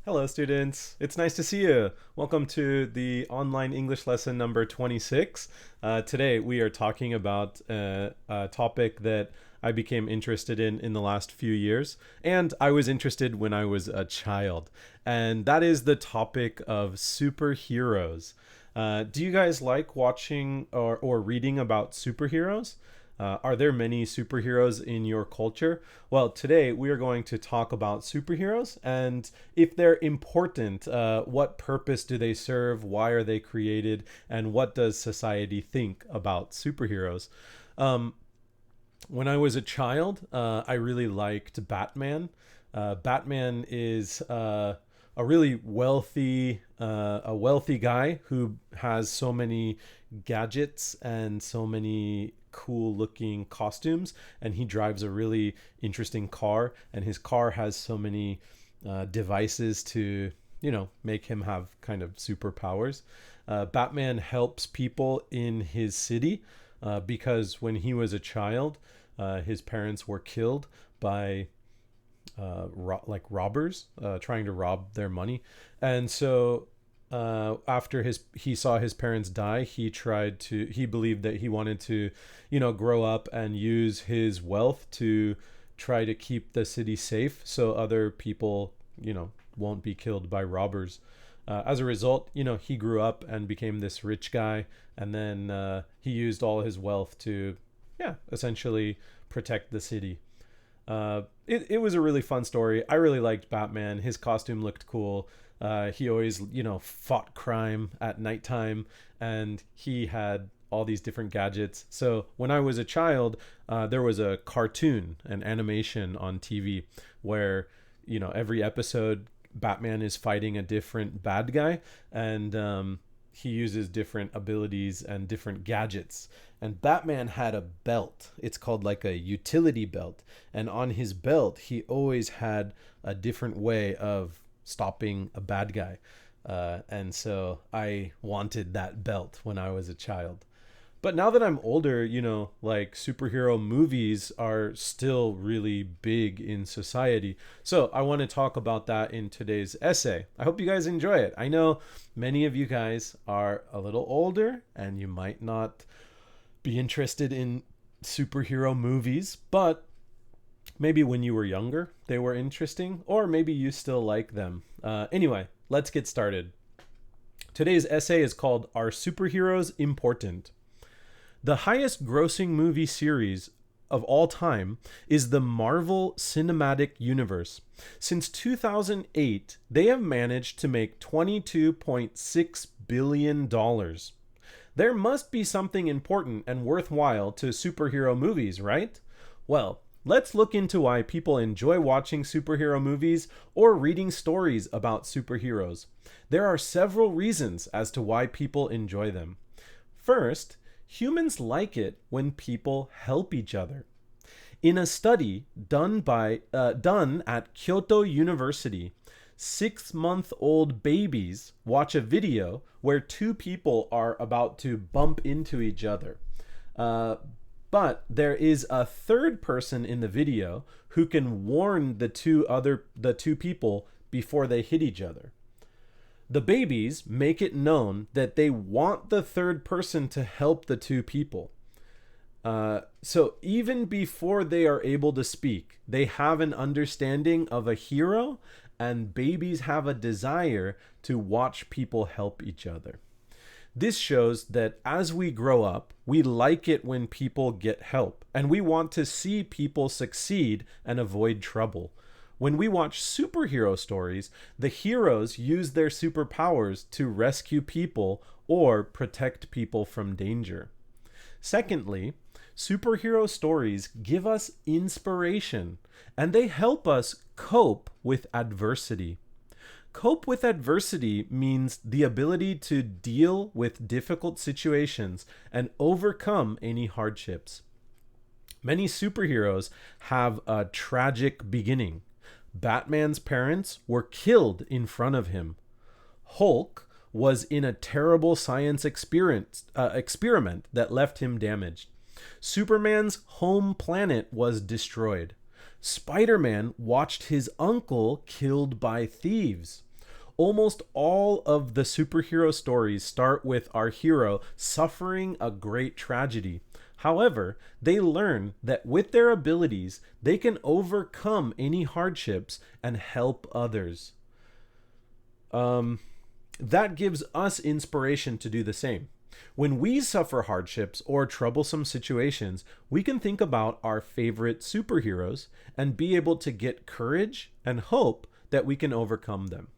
Hello, students. It's nice to see you. Welcome to the online English lesson number 26. Today, we are talking about a topic that I became interested in the last few years, and I was interested when I was a child, and that is the topic of superheroes. Do you guys like watching or reading about superheroes? Are there many superheroes in your culture? Well, today we are going to talk about superheroes and if they're important, what purpose do they serve? Why are they created? And what does society think about superheroes? Um, when I was a child, I really liked Batman. Batman is a really wealthy guy who has so many gadgets and so many cool looking costumes, and he drives a really interesting car, and his car has so many devices to make him have kind of superpowers. Batman helps people in his city because when he was a child, his parents were killed by like robbers trying to rob their money, and so after he saw his parents die, he believed that he wanted to grow up and use his wealth to try to keep the city safe so other people won't be killed by robbers. As a result, he grew up and became this rich guy, and then he used all his wealth to essentially protect the city. It was a really fun story. I really liked Batman. His costume looked cool. He always, fought crime at nighttime, and he had all these different gadgets. So when I was a child, there was a cartoon, an animation on TV where, every episode, Batman is fighting a different bad guy, and he uses different abilities and different gadgets. And Batman had a belt. It's called like a utility belt. And on his belt, he always had a different way of stopping a bad guy. And so I wanted that belt when I was a child. But now that I'm older, like superhero movies are still really big in society. So I want to talk about that in today's essay. I hope you guys enjoy it. I know many of you guys are a little older and you might not be interested in superhero movies, but maybe when you were younger, they were interesting, or maybe you still like them. Anyway, let's get started. Today's essay is called Are Superheroes Important? The highest grossing movie series of all time is the Marvel Cinematic Universe. Since 2008, they have managed to make $22.6 billion. There must be something important and worthwhile to superhero movies, right? Well, let's look into why people enjoy watching superhero movies or reading stories about superheroes. There are several reasons as to why people enjoy them. First, humans like it when people help each other. In a study done at Kyoto University, 6-month-old babies watch a video where two people are about to bump into each other. But there is a third person in the video who can warn the two people before they hit each other. The babies make it known that they want the third person to help the two people. So even before they are able to speak, they have an understanding of a hero, and babies have a desire to watch people help each other. This shows that as we grow up, we like it when people get help, and we want to see people succeed and avoid trouble. When we watch superhero stories, the heroes use their superpowers to rescue people or protect people from danger. Secondly, superhero stories give us inspiration, and they help us cope with adversity. Cope with adversity means the ability to deal with difficult situations and overcome any hardships. Many superheroes have a tragic beginning. Batman's parents were killed in front of him. Hulk was in a terrible science experiment that left him damaged. Superman's home planet was destroyed. Spider-Man watched his uncle killed by thieves. Almost all of the superhero stories start with our hero suffering a great tragedy. However, they learn that with their abilities, they can overcome any hardships and help others. That gives us inspiration to do the same. When we suffer hardships or troublesome situations, we can think about our favorite superheroes and be able to get courage and hope that we can overcome them.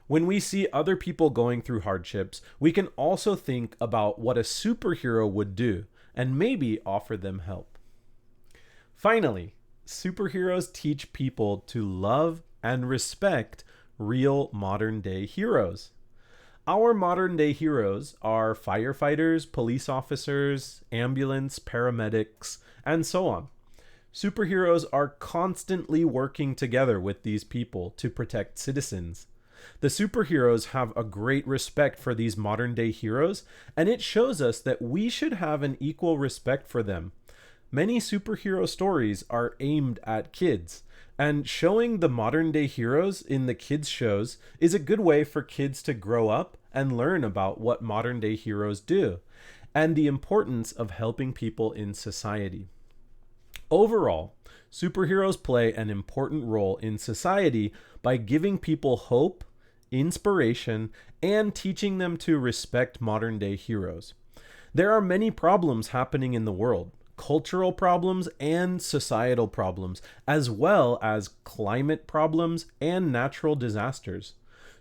When we see other people going through hardships, we can also think about what a superhero would do and maybe offer them help. Finally, superheroes teach people to love and respect real modern day heroes. Our modern day heroes are firefighters, police officers, ambulance, paramedics, and so on. Superheroes are constantly working together with these people to protect citizens. The superheroes have a great respect for these modern day heroes, and it shows us that we should have an equal respect for them. Many superhero stories are aimed at kids, and showing the modern day heroes in the kids' shows is a good way for kids to grow up and learn about what modern day heroes do and the importance of helping people in society. Overall, superheroes play an important role in society by giving people hope, inspiration, and teaching them to respect modern day heroes. There are many problems happening in the world, cultural problems and societal problems, as well as climate problems and natural disasters.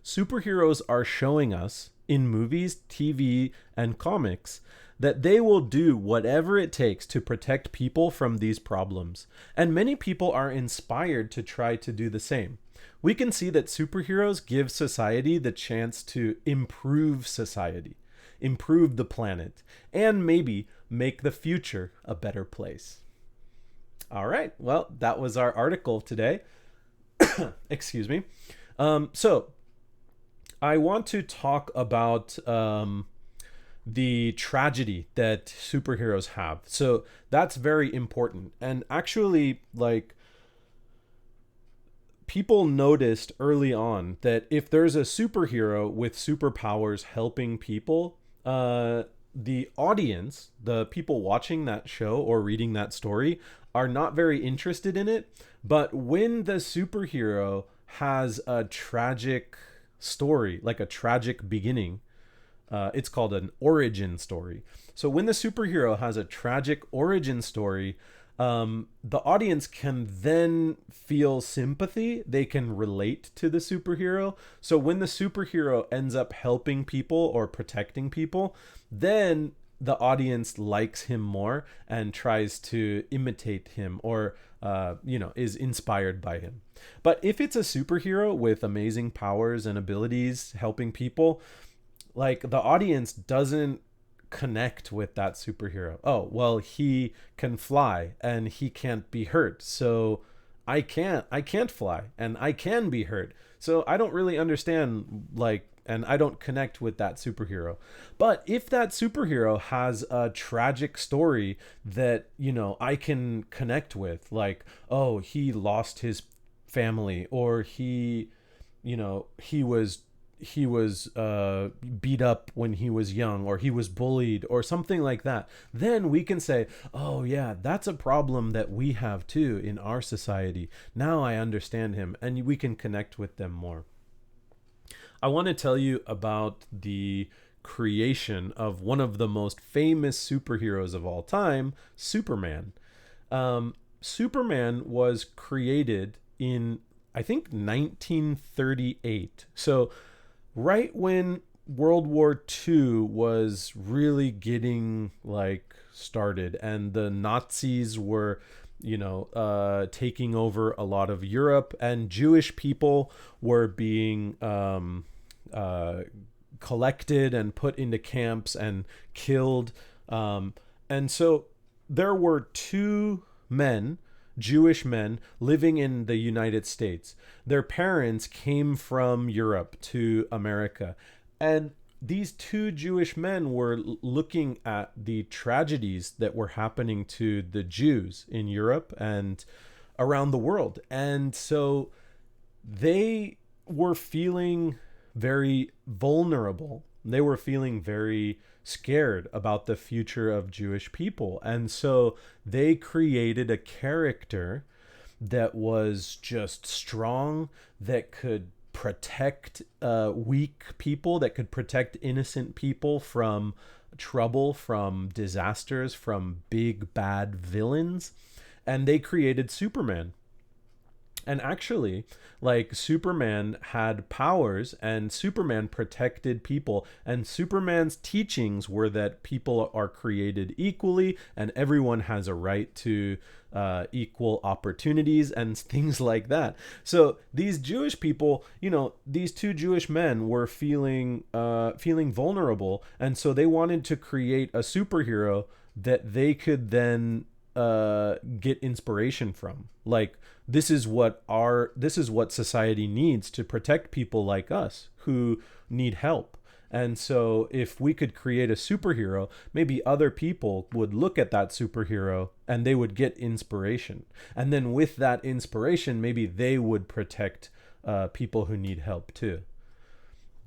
Superheroes are showing us in movies, TV, and comics that they will do whatever it takes to protect people from these problems. And many people are inspired to try to do the same. We can see that superheroes give society the chance to improve society, improve the planet, and maybe make the future a better place. All right, well, that was our article today. Excuse me. So I want to talk about the tragedy that superheroes have. So that's very important. And actually, like, people noticed early on that if there's a superhero with superpowers helping people, the audience, the people watching that show or reading that story, are not very interested in it. But when the superhero has a tragic story, like a tragic beginning, it's called an origin story. So when the superhero has a tragic origin story, the audience can then feel sympathy. They can relate to the superhero. So when the superhero ends up helping people or protecting people, then the audience likes him more and tries to imitate him or, is inspired by him. But if it's a superhero with amazing powers and abilities helping people, like, the audience doesn't connect with that superhero. Oh, well, he can fly and he can't be hurt. So I can't fly and I can be hurt. So I don't really understand, and I don't connect with that superhero. But if that superhero has a tragic story that, I can connect with, like, oh, he lost his family, or he was beat up when he was young, or he was bullied, or something like that, then we can say, oh yeah, that's a problem that we have too in our society. Now I understand him, and we can connect with them more. I want to tell you about the creation of one of the most famous superheroes of all time, Superman. Superman was created in, I think, 1938. So right when World War II was really getting started, and the Nazis were, taking over a lot of Europe, and Jewish people were being collected and put into camps and killed. And so there were two men, Jewish men, living in the United States. Their parents came from Europe to America. And these two Jewish men were looking at the tragedies that were happening to the Jews in Europe and around the world. And so they were feeling very vulnerable. They were feeling very scared about the future of Jewish people. And so they created a character that was just strong, that could protect weak people, that could protect innocent people from trouble, from disasters, from big bad villains. And they created Superman. And actually, like, Superman had powers, and Superman protected people, and Superman's teachings were that people are created equally and everyone has a right to equal opportunities and things like that. So these Jewish people, these two Jewish men were feeling vulnerable, and so they wanted to create a superhero that they could then get inspiration from. Like, this is what society needs to protect people like us who need help. And so if we could create a superhero, maybe other people would look at that superhero and they would get inspiration. And then with that inspiration, maybe they would protect people who need help too.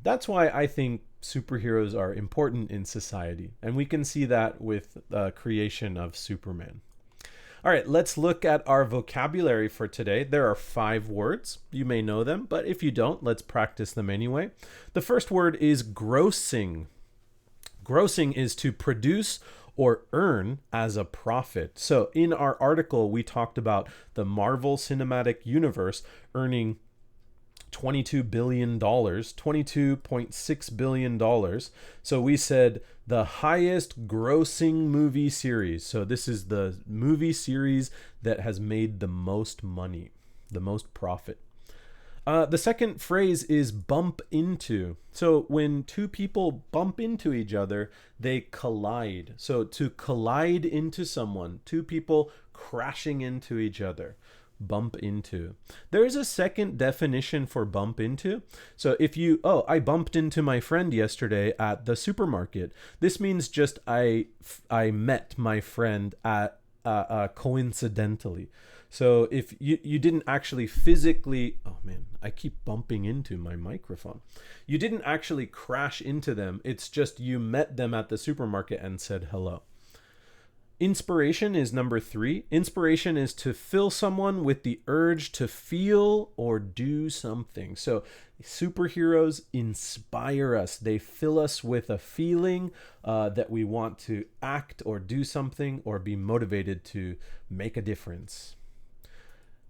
That's why I think superheroes are important in society. And we can see that with the creation of Superman. All right, let's look at our vocabulary for today. There are 5 words. You may know them, but if you don't, let's practice them anyway. The first word is grossing. Grossing is to produce or earn as a profit. So in our article, we talked about the Marvel Cinematic Universe earning $22 billion, $22.6 billion. So we said the highest grossing movie series. So this is the movie series that has made the most money, the most profit. The second phrase is bump into. So when two people bump into each other, they collide. So to collide into someone, two people crashing into each other. Bump into. There is a second definition for bump into. So if I bumped into my friend yesterday at the supermarket. This means just I met my friend at coincidentally. So if you didn't actually physically, oh man, I keep bumping into my microphone. You didn't actually crash into them. It's just you met them at the supermarket and said hello. Inspiration is number 3. Inspiration is to fill someone with the urge to feel or do something. So superheroes inspire us. They fill us with a feeling that we want to act or do something or be motivated to make a difference.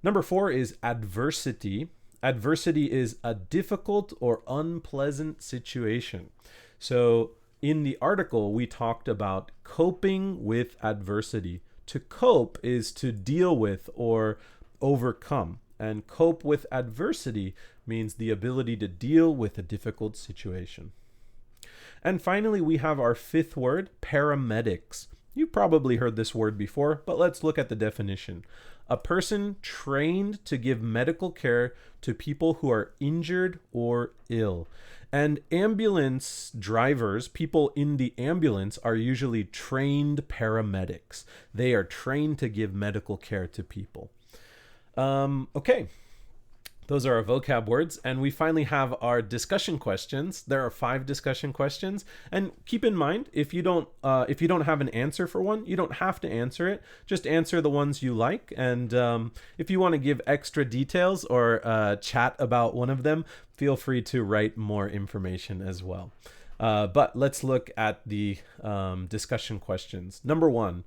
Number 4 is adversity. Adversity is a difficult or unpleasant situation. So in the article, we talked about coping with adversity. To cope is to deal with or overcome. And cope with adversity means the ability to deal with a difficult situation. And finally, we have our 5th word, paramedics. You've probably heard this word before, but let's look at the definition. A person trained to give medical care to people who are injured or ill. And ambulance drivers, people in the ambulance, are usually trained paramedics. They are trained to give medical care to people. Okay. Those are our vocab words. And we finally have our discussion questions. There are 5 discussion questions. And keep in mind, if you don't have an answer for one, you don't have to answer it. Just answer the ones you like. And if you want to give extra details or chat about one of them, feel free to write more information as well. But let's look at the discussion questions. Number 1,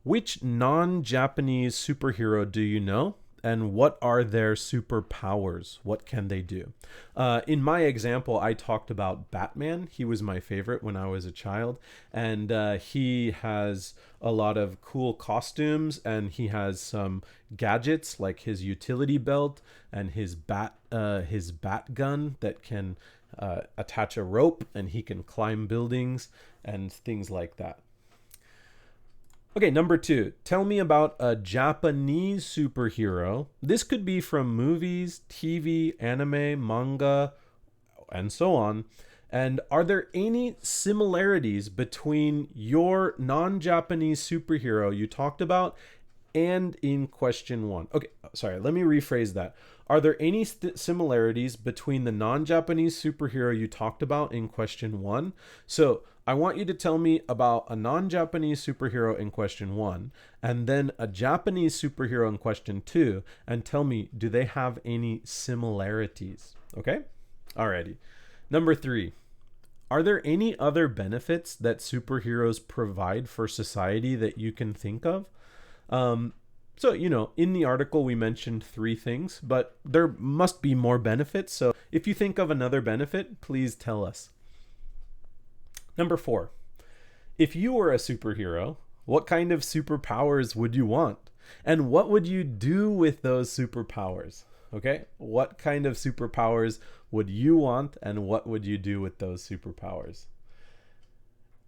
which non-Japanese superhero do you know? And what are their superpowers? What can they do? In my example, I talked about Batman. He was my favorite when I was a child. And he has a lot of cool costumes, and he has some gadgets like his utility belt and his bat gun that can attach a rope, and he can climb buildings and things like that. Okay, number 2, tell me about a Japanese superhero. This could be from movies, TV, anime, manga, and so on. And are there any similarities between your non-Japanese superhero you talked about and in question 1? Okay, sorry, let me rephrase that. Are there any similarities between the non-Japanese superhero you talked about in question one? So I want you to tell me about a non-Japanese superhero in question one, and then a Japanese superhero in question two, and tell me, do they have any similarities? Okay? Alrighty. Number three. Are there any other benefits that superheroes provide for society that you can think of? So, in the article, we mentioned three things, but there must be more benefits. So, if you think of another benefit, please tell us. Number four, if you were a superhero, what kind of superpowers would you want? And what would you do with those superpowers? Okay, what kind of superpowers would you want, and what would you do with those superpowers?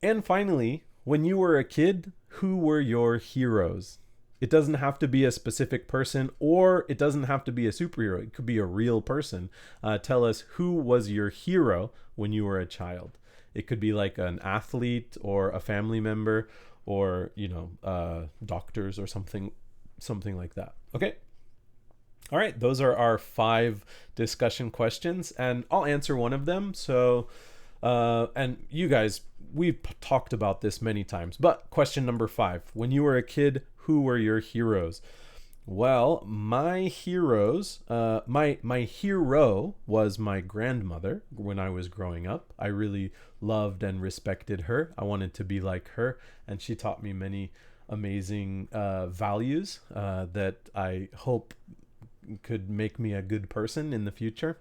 And finally, when you were a kid, who were your heroes? It doesn't have to be a specific person, or it doesn't have to be a superhero. It could be a real person. Tell us, who was your hero when you were a child? It could be like an athlete or a family member, or doctors or something like that. Okay. All right, those are our 5 discussion questions, and I'll answer one of them. So, and you guys, we've talked about this many times, but question number 5, when you were a kid, who were your heroes? Well, my heroes, my hero was my grandmother when I was growing up. I really loved and respected her. I wanted to be like her, and she taught me many amazing values that I hope could make me a good person in the future.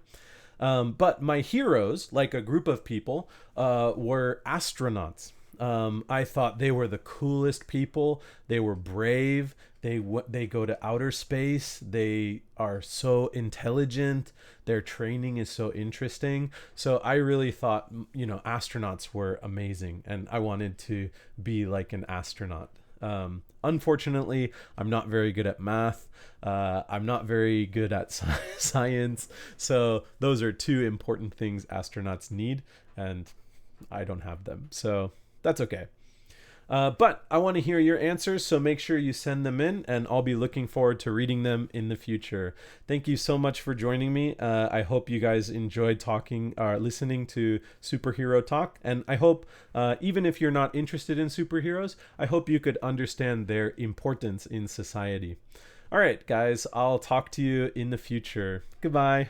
But my heroes, like a group of people, were astronauts. I thought they were the coolest people. They were brave. They go to outer space. They are so intelligent. Their training is so interesting. So I really thought, astronauts were amazing, and I wanted to be like an astronaut. Unfortunately, I'm not very good at math. I'm not very good at science. So those are 2 important things astronauts need, and I don't have them. So that's okay. But I want to hear your answers, so make sure you send them in, and I'll be looking forward to reading them in the future. Thank you so much for joining me. I hope you guys enjoyed listening to Superhero Talk, and I hope, even if you're not interested in superheroes, I hope you could understand their importance in society. All right, guys, I'll talk to you in the future. Goodbye.